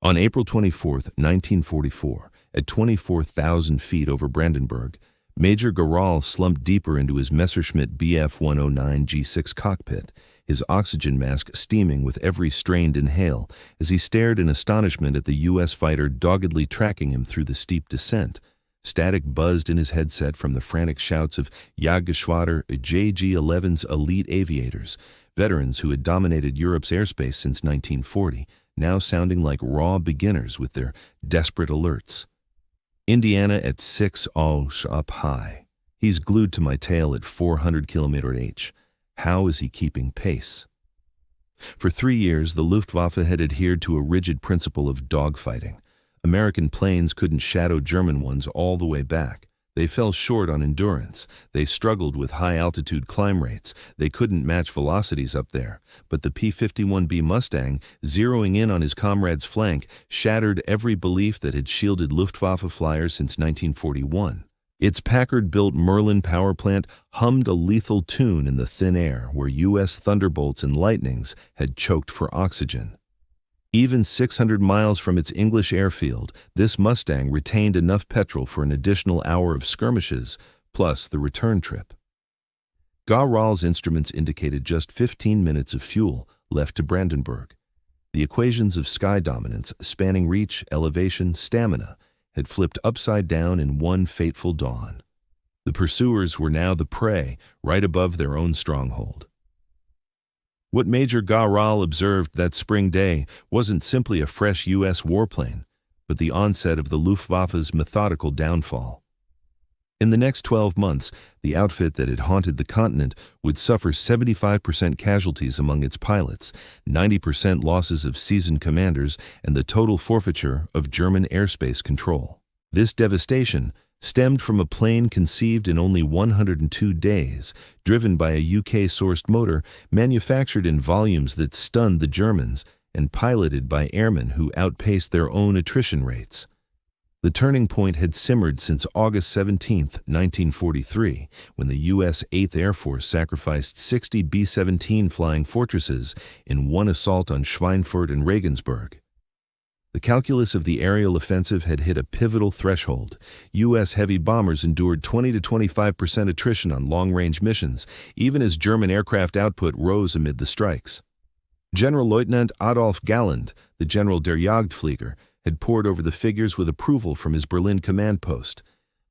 On April 24, 1944, at 24,000 feet over Brandenburg, Major Garral slumped deeper into his Messerschmitt Bf 109 G6 cockpit, his oxygen mask steaming with every strained inhale as he stared in astonishment at the U.S. fighter doggedly tracking him through the steep descent. Static buzzed in his headset from the frantic shouts of Jagdgeschwader JG-11's elite aviators, veterans who had dominated Europe's airspace since 1940, now sounding like raw beginners with their desperate alerts. Indiana at 6 up high. He's glued to my tail at 400 km/h. How is he keeping pace? For 3 years, the Luftwaffe had adhered to a rigid principle of dogfighting. American planes couldn't shadow German ones all the way back. They fell short on endurance. They struggled with high-altitude climb rates. They couldn't match velocities up there. But the P-51B Mustang, zeroing in on his comrade's flank, shattered every belief that had shielded Luftwaffe flyers since 1941. Its Packard-built Merlin power plant hummed a lethal tune in the thin air where U.S. Thunderbolts and Lightnings had choked for oxygen. Even 600 miles from its English airfield, this Mustang retained enough petrol for an additional hour of skirmishes, plus the return trip. Garral's instruments indicated just 15 minutes of fuel left to Brandenburg. The equations of sky dominance, spanning reach, elevation, stamina, had flipped upside down in one fateful dawn. The pursuers were now the prey, right above their own stronghold. What Major Garral observed that spring day wasn't simply a fresh U.S. warplane, but the onset of the Luftwaffe's methodical downfall. In the next 12 months, the outfit that had haunted the continent would suffer 75% casualties among its pilots, 90% losses of seasoned commanders, and the total forfeiture of German airspace control. This devastation stemmed from a plane conceived in only 102 days, driven by a UK-sourced motor, manufactured in volumes that stunned the Germans, and piloted by airmen who outpaced their own attrition rates. The turning point had simmered since August 17, 1943, when the U.S. 8th Air Force sacrificed 60 B-17 Flying Fortresses in one assault on Schweinfurt and Regensburg. The calculus of the aerial offensive had hit a pivotal threshold. U.S. heavy bombers endured 20 to 25% attrition on long-range missions, even as German aircraft output rose amid the strikes. General Lieutenant Adolf Galland, the General der Jagdflieger, had pored over the figures with approval from his Berlin command post.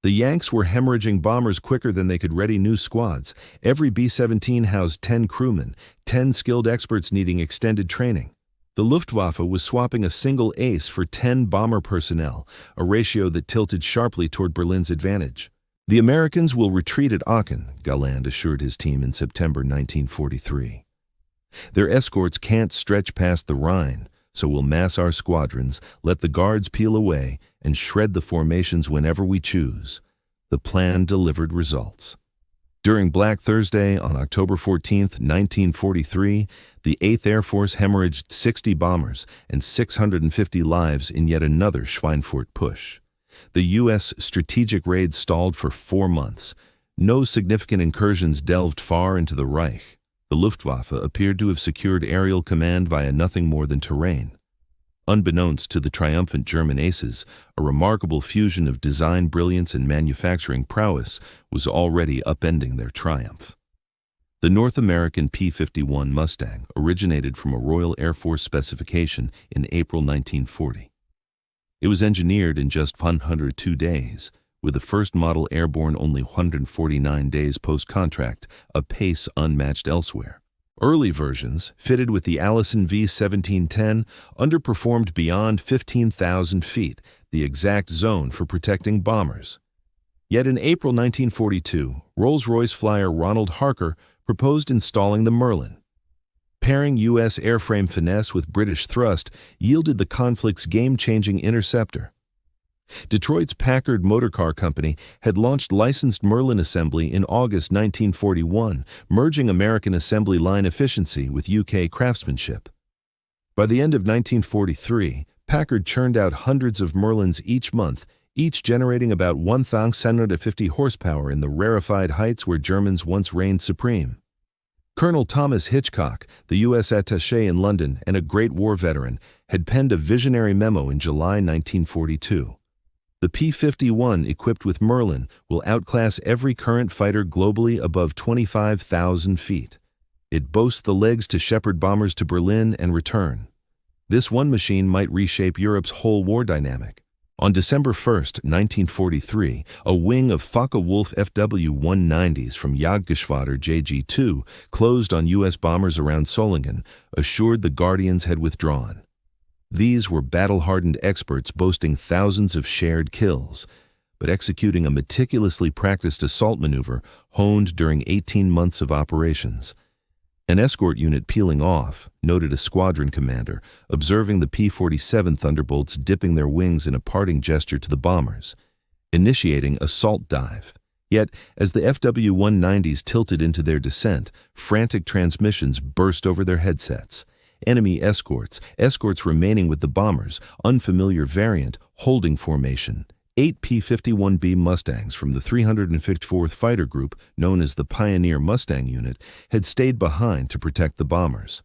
The Yanks were hemorrhaging bombers quicker than they could ready new squads. Every B-17 housed 10 crewmen, 10 skilled experts needing extended training. The Luftwaffe was swapping a single ace for 10 bomber personnel, a ratio that tilted sharply toward Berlin's advantage. The Americans will retreat at Aachen, Galland assured his team in September 1943. Their escorts can't stretch past the Rhine, so we'll mass our squadrons, let the guards peel away, and shred the formations whenever we choose. The plan delivered results. During Black Thursday on October 14, 1943, the 8th Air Force hemorrhaged 60 bombers and 650 lives in yet another Schweinfurt push. The U.S. strategic raid stalled for 4 months. No significant incursions delved far into the Reich. The Luftwaffe appeared to have secured aerial command via nothing more than terrain. Unbeknownst to the triumphant German aces, a remarkable fusion of design brilliance and manufacturing prowess was already upending their triumph. The North American P-51 Mustang originated from a Royal Air Force specification in April 1940. It was engineered in just 102 days, with the first model airborne only 149 days post-contract, a pace unmatched elsewhere. Early versions, fitted with the Allison V-1710, underperformed beyond 15,000 feet, the exact zone for protecting bombers. Yet in April 1942, Rolls-Royce flyer Ronald Harker proposed installing the Merlin. Pairing U.S. airframe finesse with British thrust yielded the conflict's game-changing interceptor. Detroit's Packard Motor Car Company had launched licensed Merlin assembly in August 1941, merging American assembly line efficiency with UK craftsmanship. By the end of 1943, Packard churned out hundreds of Merlins each month, each generating about 1,750 horsepower in the rarefied heights where Germans once reigned supreme. Colonel Thomas Hitchcock, the U.S. attaché in London and a Great War veteran, had penned a visionary memo in July 1942. The P-51, equipped with Merlin, will outclass every current fighter globally above 25,000 feet. It boasts the legs to shepherd bombers to Berlin and return. This one machine might reshape Europe's whole war dynamic. On December 1, 1943, a wing of Focke-Wulf FW-190s from Jagdgeschwader JG-2 closed on U.S. bombers around Solingen, assured the Guardians had withdrawn. These were battle-hardened experts boasting thousands of shared kills, but executing a meticulously practiced assault maneuver honed during 18 months of operations. An escort unit peeling off, noted a squadron commander, observing the P-47 Thunderbolts dipping their wings in a parting gesture to the bombers, initiating assault dive. Yet, as the FW-190s tilted into their descent, frantic transmissions burst over their headsets. Enemy escorts remaining with the bombers, unfamiliar variant, holding formation. 8 P-51B Mustangs from the 354th Fighter Group, known as the Pioneer Mustang Unit, had stayed behind to protect the bombers.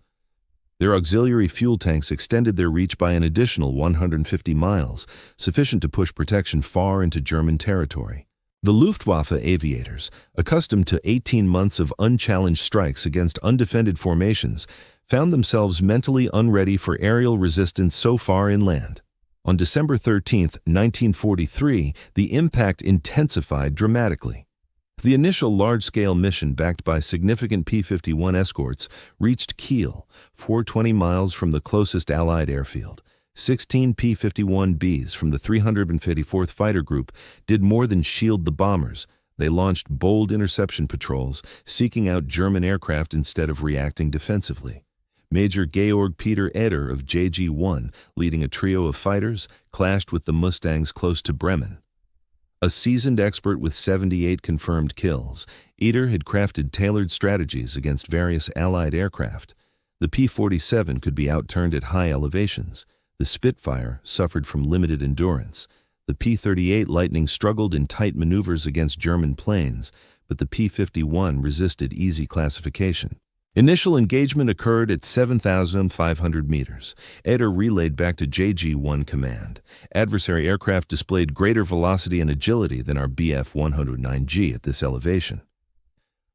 Their auxiliary fuel tanks extended their reach by an additional 150 miles, sufficient to push protection far into German territory. The Luftwaffe aviators, accustomed to 18 months of unchallenged strikes against undefended formations, found themselves mentally unready for aerial resistance so far inland. On December 13, 1943, the impact intensified dramatically. The initial large-scale mission backed by significant P-51 escorts reached Kiel, 420 miles from the closest Allied airfield. 16 P-51Bs from the 354th Fighter Group did more than shield the bombers. They launched bold interception patrols, seeking out German aircraft instead of reacting defensively. Major Georg Peter Eder of JG-1, leading a trio of fighters, clashed with the Mustangs close to Bremen. A seasoned expert with 78 confirmed kills, Eder had crafted tailored strategies against various Allied aircraft. The P-47 could be outturned at high elevations. The Spitfire suffered from limited endurance. The P-38 Lightning struggled in tight maneuvers against German planes, but the P-51 resisted easy classification. Initial engagement occurred at 7,500 meters. Eder relayed back to JG-1 command. Adversary aircraft displayed greater velocity and agility than our Bf-109G at this elevation.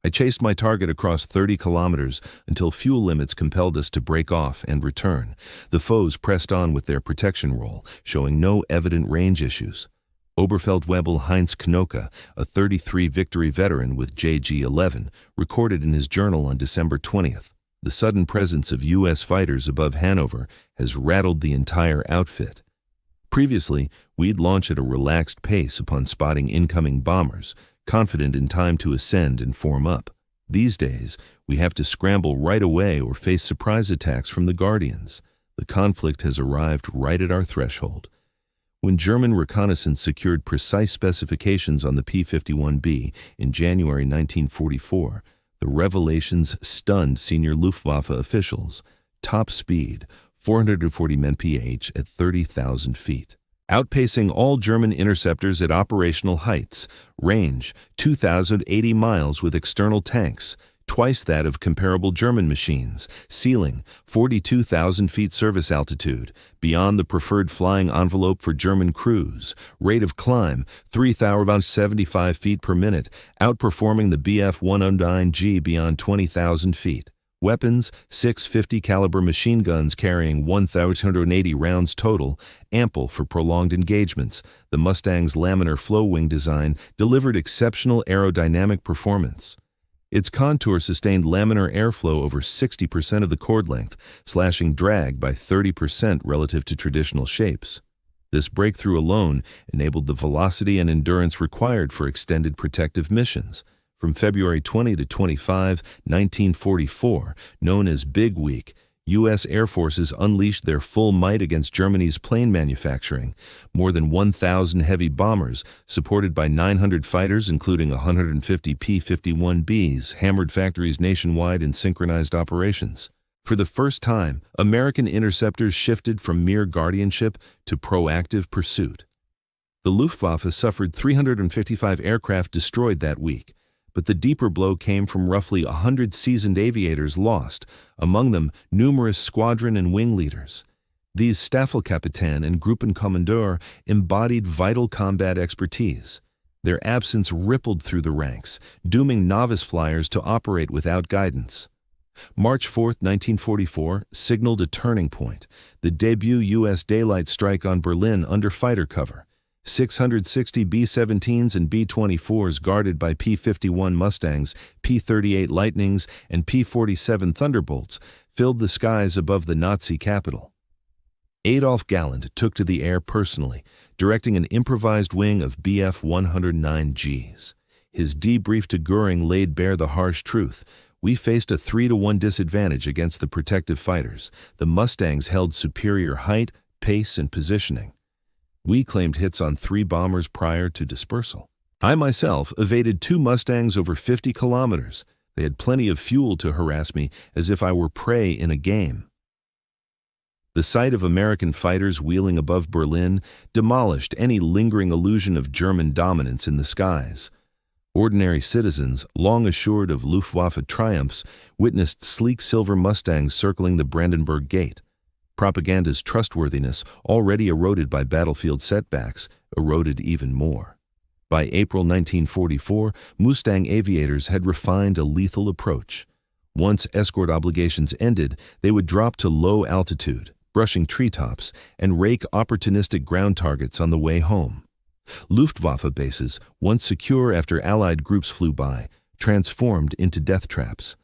I chased my target across 30 kilometers until fuel limits compelled us to break off and return. The foes pressed on with their protection roll, showing no evident range issues. Oberfeldwebel Heinz Knoke, a 33 victory veteran with JG-11, recorded in his journal on December 20th, "The sudden presence of U.S. fighters above Hanover has rattled the entire outfit. Previously, we'd launch at a relaxed pace upon spotting incoming bombers, confident in time to ascend and form up. These days, we have to scramble right away or face surprise attacks from the Guardians. The conflict has arrived right at our threshold." When German reconnaissance secured precise specifications on the P-51B in January 1944, the revelations stunned senior Luftwaffe officials. Top speed, 440 mph at 30,000 feet. Outpacing all German interceptors at operational heights. Range, 2,080 miles with external tanks, twice that of comparable German machines. Ceiling, 42,000 feet service altitude, beyond the preferred flying envelope for German crews. Rate of climb, 3,075 feet per minute, outperforming the Bf-109G beyond 20,000 feet. Weapons, 650 caliber machine guns carrying 1,280 rounds total, ample for prolonged engagements. The Mustang's laminar flow wing design delivered exceptional aerodynamic performance. Its contour sustained laminar airflow over 60% of the chord length, slashing drag by 30% relative to traditional shapes. This breakthrough alone enabled the velocity and endurance required for extended protective missions. From February 20 to 25, 1944, known as Big Week, U.S. Air Forces unleashed their full might against Germany's plane manufacturing. More than 1,000 heavy bombers, supported by 900 fighters including 150 P-51Bs, hammered factories nationwide in synchronized operations. For the first time, American interceptors shifted from mere guardianship to proactive pursuit. The Luftwaffe suffered 355 aircraft destroyed that week, but the deeper blow came from roughly 100 seasoned aviators lost, among them numerous squadron and wing leaders. These Staffelkapitän and Gruppenkommandeur embodied vital combat expertise. Their absence rippled through the ranks, dooming novice flyers to operate without guidance. March 4, 1944, signaled a turning point, the debut U.S. daylight strike on Berlin under fighter cover. 660 B-17s and B-24s guarded by P-51 Mustangs, P-38 Lightnings, and P-47 Thunderbolts filled the skies above the Nazi capital. Adolf Galland took to the air personally, directing an improvised wing of Bf-109Gs. His debrief to Göring laid bare the harsh truth. We faced a 3-to-1 disadvantage against the protective fighters. The Mustangs held superior height, pace, and positioning. We claimed hits on 3 bombers prior to dispersal. I myself evaded 2 Mustangs over 50 kilometers. They had plenty of fuel to harass me as if I were prey in a game. The sight of American fighters wheeling above Berlin demolished any lingering illusion of German dominance in the skies. Ordinary citizens, long assured of Luftwaffe triumphs, witnessed sleek silver Mustangs circling the Brandenburg Gate. Propaganda's trustworthiness, already eroded by battlefield setbacks, eroded even more. By April 1944, Mustang aviators had refined a lethal approach. Once escort obligations ended, they would drop to low altitude, brushing treetops, and rake opportunistic ground targets on the way home. Luftwaffe bases, once secure after Allied groups flew by, transformed into death traps.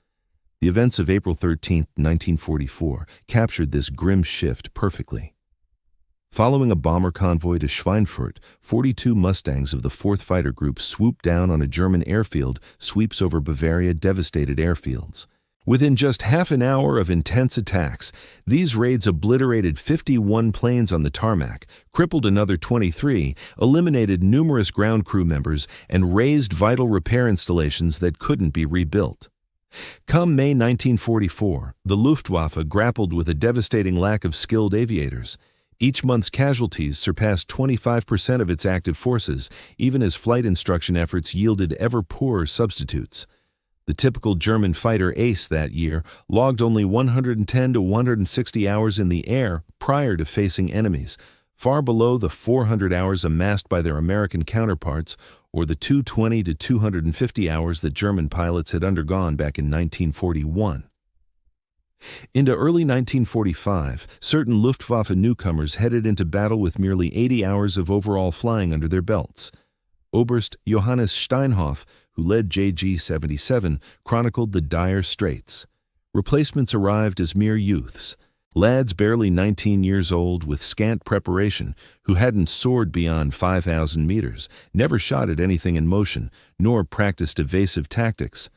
The events of April 13, 1944, captured this grim shift perfectly. Following a bomber convoy to Schweinfurt, 42 Mustangs of the 4th Fighter Group swooped down on a German airfield. Sweeps over Bavaria devastated airfields. Within just half an hour of intense attacks, these raids obliterated 51 planes on the tarmac, crippled another 23, eliminated numerous ground crew members, and razed vital repair installations that couldn't be rebuilt. Come May 1944, the Luftwaffe grappled with a devastating lack of skilled aviators. Each month's casualties surpassed 25% of its active forces, even as flight instruction efforts yielded ever poorer substitutes. The typical German fighter ace that year logged only 110 to 160 hours in the air prior to facing enemies, far below the 400 hours amassed by their American counterparts or the 220 to 250 hours that German pilots had undergone back in 1941. Into early 1945, certain Luftwaffe newcomers headed into battle with merely 80 hours of overall flying under their belts. Oberst Johannes Steinhoff, who led JG-77, chronicled the dire straits. Replacements arrived as mere youths, lads barely 19 years old with scant preparation, who hadn't soared beyond 5,000 meters, never shot at anything in motion, nor practiced evasive tactics.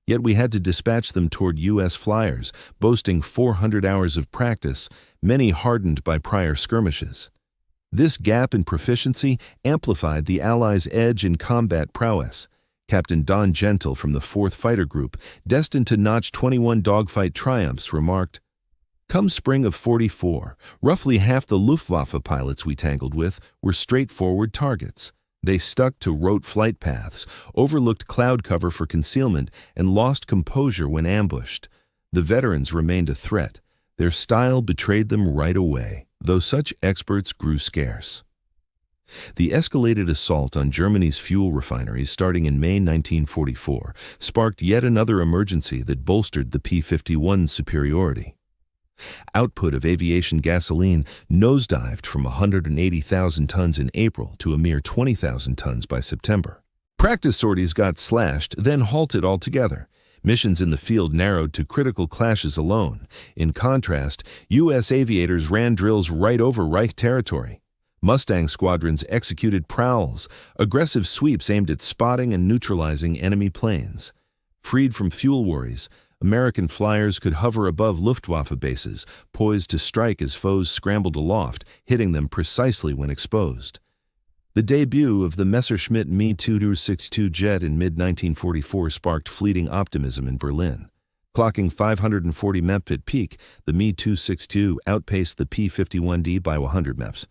Yet we had to dispatch them toward U.S. flyers, boasting 400 hours of practice, many hardened by prior skirmishes. This gap in proficiency amplified the Allies' edge in combat prowess. Captain Don Gentle from the 4th Fighter Group, destined to notch 21 dogfight triumphs, remarked, "Come spring of '44, roughly half the Luftwaffe pilots we tangled with were straightforward targets. They stuck to rote flight paths, overlooked cloud cover for concealment, and lost composure when ambushed. The veterans remained a threat. Their style betrayed them right away, though such experts grew scarce." The escalated assault on Germany's fuel refineries starting in May 1944 sparked yet another emergency that bolstered the P-51's superiority. Output of aviation gasoline nosedived from 180,000 tons in April to a mere 20,000 tons by September. Practice sorties got slashed, then halted altogether. Missions in the field narrowed to critical clashes alone. In contrast, U.S. aviators ran drills right over Reich territory. Mustang squadrons executed prowls, aggressive sweeps aimed at spotting and neutralizing enemy planes. Freed from fuel worries, American flyers could hover above Luftwaffe bases, poised to strike as foes scrambled aloft, hitting them precisely when exposed. The debut of the Messerschmitt Me-262 jet in mid-1944 sparked fleeting optimism in Berlin. Clocking 540 MEP at peak, the Me-262 outpaced the P-51D by 100 MEPs.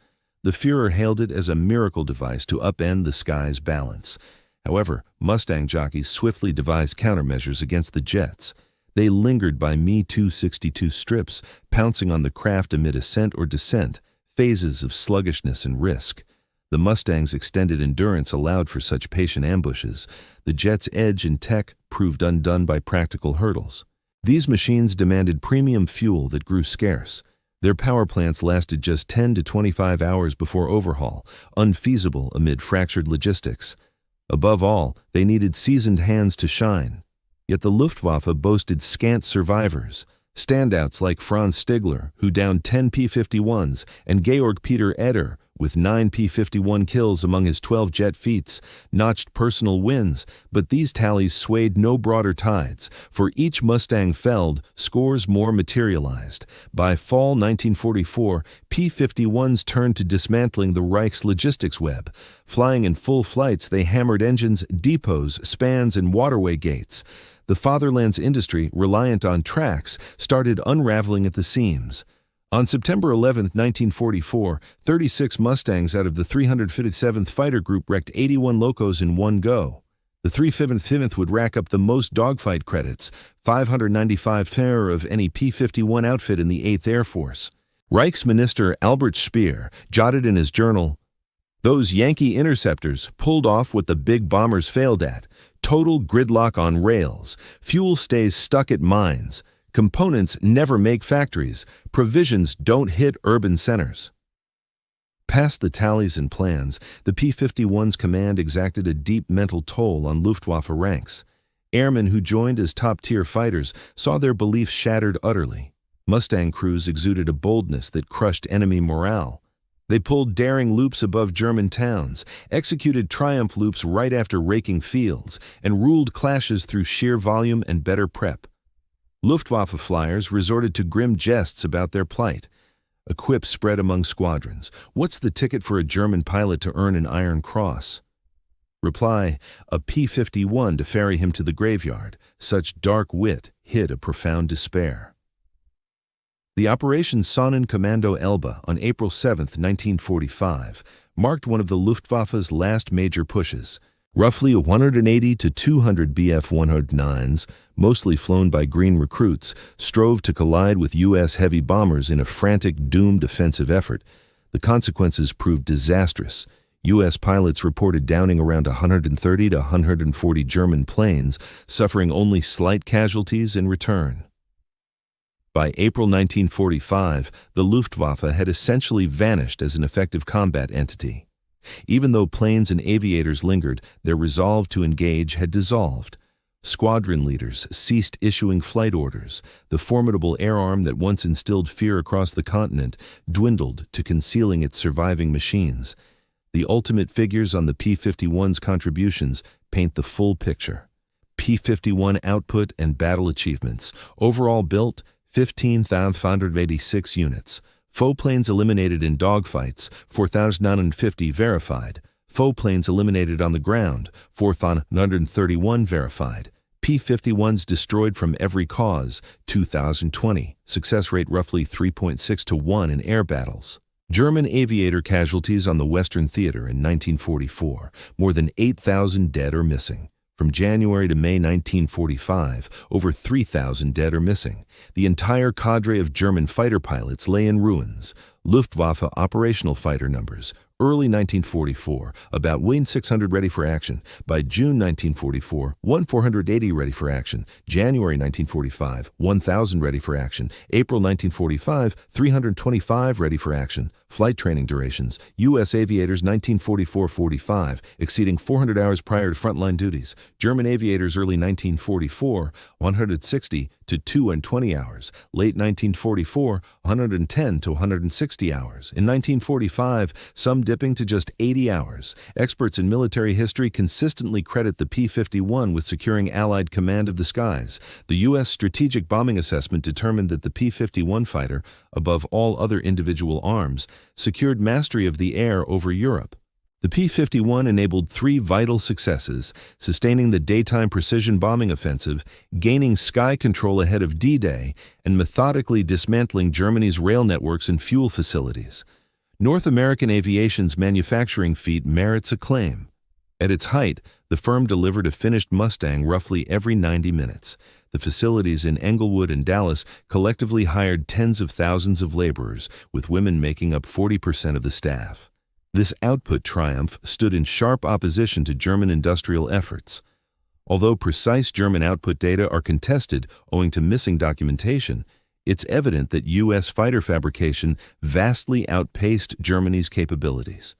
The Führer hailed it as a miracle device to upend the sky's balance. However, Mustang jockeys swiftly devised countermeasures against the jets. They lingered by Mi-262 strips, pouncing on the craft amid ascent or descent, phases of sluggishness and risk. The Mustang's extended endurance allowed for such patient ambushes. The jet's edge and tech proved undone by practical hurdles. These machines demanded premium fuel that grew scarce. Their power plants lasted just 10 to 25 hours before overhaul, unfeasible amid fractured logistics. Above all, they needed seasoned hands to shine. Yet the Luftwaffe boasted scant survivors. Standouts like Franz Stigler, who downed 10 P-51s, and Georg Peter Eder, with 9 P-51 kills among his 12 jet feats, notched personal wins, but these tallies swayed no broader tides. For each Mustang felled, scores more materialized. By fall 1944, P-51s turned to dismantling the Reich's logistics web. Flying in full flights, they hammered engines, depots, spans, and waterway gates. The fatherland's industry, reliant on tracks, started unraveling at the seams. On September 11, 1944, 36 Mustangs out of the 357th Fighter Group wrecked 81 locos in one go. The 357th would rack up the most dogfight credits, 595 fairer of any P-51 outfit in the 8th Air Force. Reichsminister Albert Speer jotted in his journal, "Those Yankee interceptors pulled off what the big bombers failed at. Total gridlock on rails. Fuel stays stuck at mines. Components never make factories. Provisions don't hit urban centers." Past the tallies and plans, the P-51's command exacted a deep mental toll on Luftwaffe ranks. Airmen who joined as top-tier fighters saw their beliefs shattered utterly. Mustang crews exuded a boldness that crushed enemy morale. They pulled daring loops above German towns, executed triumph loops right after raking fields, and ruled clashes through sheer volume and better prep. Luftwaffe flyers resorted to grim jests about their plight. A quip spread among squadrons. "What's the ticket for a German pilot to earn an Iron Cross?" Reply, "A P-51 to ferry him to the graveyard." Such dark wit hid a profound despair. The Operation Sonnenkommando Elbe on April 7, 1945, marked one of the Luftwaffe's last major pushes. Roughly 180 to 200 Bf-109s, mostly flown by green recruits, strove to collide with U.S. heavy bombers in a frantic, doomed offensive effort. The consequences proved disastrous. U.S. pilots reported downing around 130 to 140 German planes, suffering only slight casualties in return. By April 1945, the Luftwaffe had essentially vanished as an effective combat entity. Even though planes and aviators lingered, their resolve to engage had dissolved. Squadron leaders ceased issuing flight orders. The formidable air arm that once instilled fear across the continent dwindled to concealing its surviving machines. The ultimate figures on the P-51's contributions paint the full picture. P-51 output and battle achievements. Overall built, 15,586 units. Foe planes eliminated in dogfights, 4,950 verified. Foe planes eliminated on the ground, 4,931 verified. P-51s destroyed from every cause, 2,020. Success rate roughly 3.6 to 1 in air battles. German aviator casualties on the Western Theater in 1944, more than 8,000 dead or missing. From January to May 1945, over 3,000 dead or missing. The entire cadre of German fighter pilots lay in ruins. Luftwaffe operational fighter numbers. Early 1944, about 1,600 ready for action. By June 1944, 1,480 ready for action. January 1945, 1,000 ready for action. April 1945, 325 ready for action. Flight training durations. U.S. aviators 1944-45, exceeding 400 hours prior to frontline duties. German aviators early 1944, 160 to 220 hours. Late 1944, 110 to 160 hours. In 1945, some dipping to just 80 hours. Experts in military history consistently credit the P-51 with securing Allied command of the skies. The U.S. Strategic Bombing Assessment determined that the P-51 fighter, above all other individual arms, secured mastery of the air over Europe. The P-51 enabled three vital successes: sustaining the daytime precision bombing offensive, gaining sky control ahead of D-Day, and methodically dismantling Germany's rail networks and fuel facilities. North American aviation's manufacturing feat merits acclaim. At its height, The firm delivered a finished Mustang roughly every 90 minutes. The facilities in Englewood and Dallas collectively hired tens of thousands of laborers, with women making up 40% of the staff. This output triumph stood in sharp opposition to German industrial efforts. Although precise German output data are contested owing to missing documentation, it's evident that U.S. fighter fabrication vastly outpaced Germany's capabilities.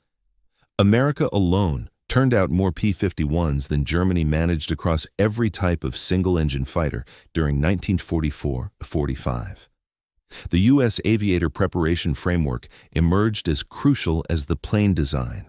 America alone turned out more P-51s than Germany managed across every type of single-engine fighter during 1944-45. The U.S. aviator preparation framework emerged as crucial as the plane design.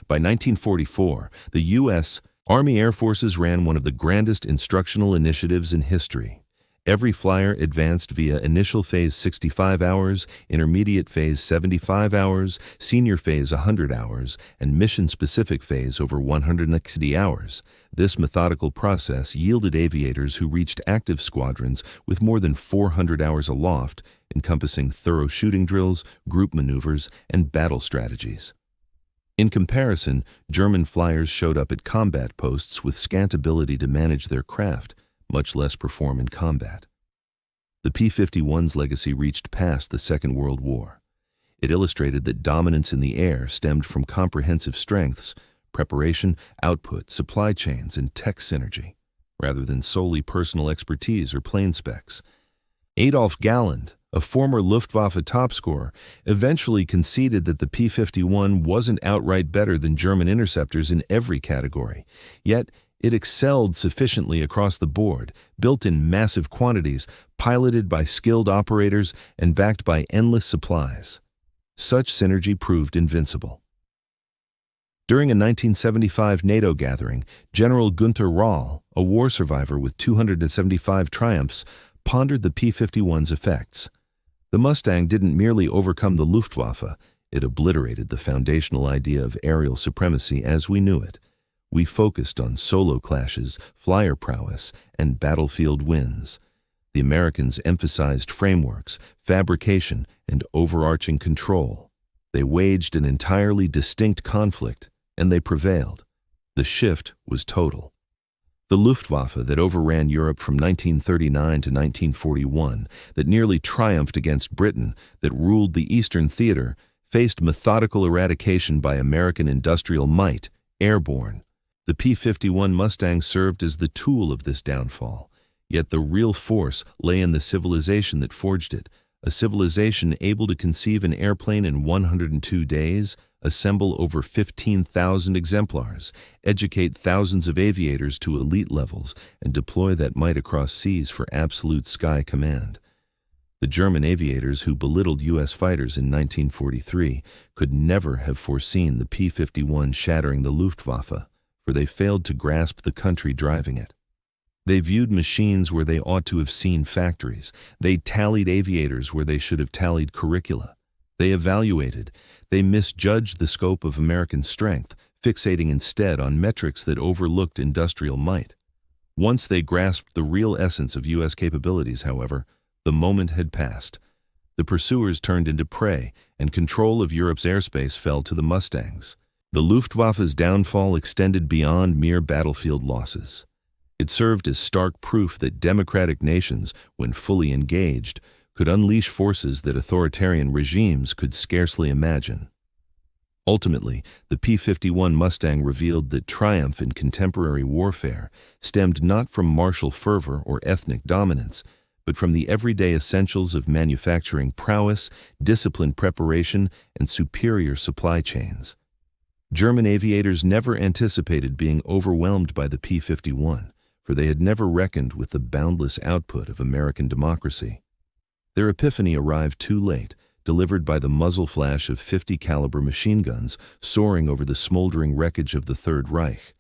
By 1944, the U.S. Army Air Forces ran one of the grandest instructional initiatives in history. Every flyer advanced via initial phase 65 hours, intermediate phase 75 hours, senior phase 100 hours, and mission-specific phase over 160 hours. This methodical process yielded aviators who reached active squadrons with more than 400 hours aloft, encompassing thorough shooting drills, group maneuvers, and battle strategies. In comparison, German flyers showed up at combat posts with scant ability to manage their craft, much less perform in combat. The P-51's legacy reached past the Second World War. It illustrated that dominance in the air stemmed from comprehensive strengths, preparation, output, supply chains, and tech synergy, rather than solely personal expertise or plane specs. Adolf Galland, a former Luftwaffe top scorer, eventually conceded that the P-51 wasn't outright better than German interceptors in every category. Yet, it excelled sufficiently across the board, built in massive quantities, piloted by skilled operators, and backed by endless supplies. Such synergy proved invincible. During a 1975 NATO gathering, General Günter Röhl, a war survivor with 275 triumphs, pondered the P-51's effects. The Mustang didn't merely overcome the Luftwaffe, it obliterated the foundational idea of aerial supremacy as we knew it. We focused on solo clashes, flyer prowess, and battlefield wins. The Americans emphasized frameworks, fabrication, and overarching control. They waged an entirely distinct conflict, and they prevailed. The shift was total. The Luftwaffe that overran Europe from 1939 to 1941, that nearly triumphed against Britain, that ruled the Eastern Theater, faced methodical eradication by American industrial might, airborne. The P-51 Mustang served as the tool of this downfall, yet the real force lay in the civilization that forged it, a civilization able to conceive an airplane in 102 days, assemble over 15,000 exemplars, educate thousands of aviators to elite levels, and deploy that might across seas for absolute sky command. The German aviators who belittled U.S. fighters in 1943 could never have foreseen the P-51 shattering the Luftwaffe, for they failed to grasp the country driving it. They viewed machines where they ought to have seen factories. They tallied aviators where they should have tallied curricula. They evaluated. They misjudged the scope of American strength, fixating instead on metrics that overlooked industrial might. Once they grasped the real essence of U.S. capabilities, however, the moment had passed. The pursuers turned into prey, and control of Europe's airspace fell to the Mustangs. The Luftwaffe's downfall extended beyond mere battlefield losses. It served as stark proof that democratic nations, when fully engaged, could unleash forces that authoritarian regimes could scarcely imagine. Ultimately, the P-51 Mustang revealed that triumph in contemporary warfare stemmed not from martial fervor or ethnic dominance, but from the everyday essentials of manufacturing prowess, disciplined preparation, and superior supply chains. German aviators never anticipated being overwhelmed by the P-51, for they had never reckoned with the boundless output of American democracy. Their epiphany arrived too late, delivered by the muzzle flash of 50-caliber machine guns soaring over the smoldering wreckage of the Third Reich.